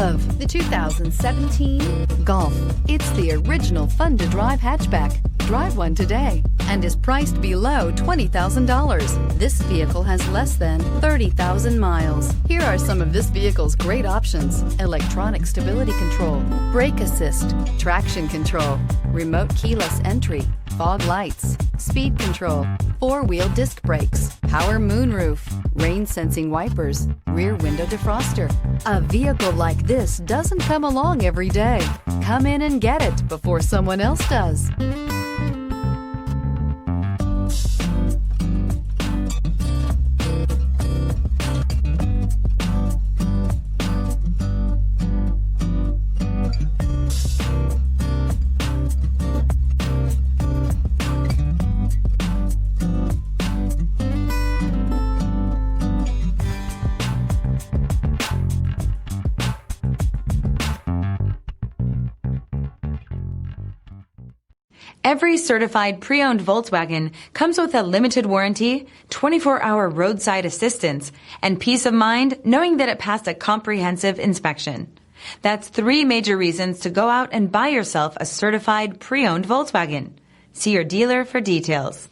of the 2017 Golf. It's the original fun-to-drive hatchback. Drive one today and is priced below $20,000. This vehicle has less than 30,000 miles. Here are some of this vehicle's great options: electronic stability control, brake assist, traction control, remote keyless entry, fog lights, speed control, four-wheel disc brakes, power moonroof, rain-sensing wipers, rear window defroster. A vehicle like this doesn't come along every day. Come in and get it before someone else does. Every certified pre-owned Volkswagen comes with a limited warranty, 24-hour roadside assistance, and peace of mind knowing that it passed a comprehensive inspection. That's 3 major reasons to go out and buy yourself a certified pre-owned Volkswagen. See your dealer for details.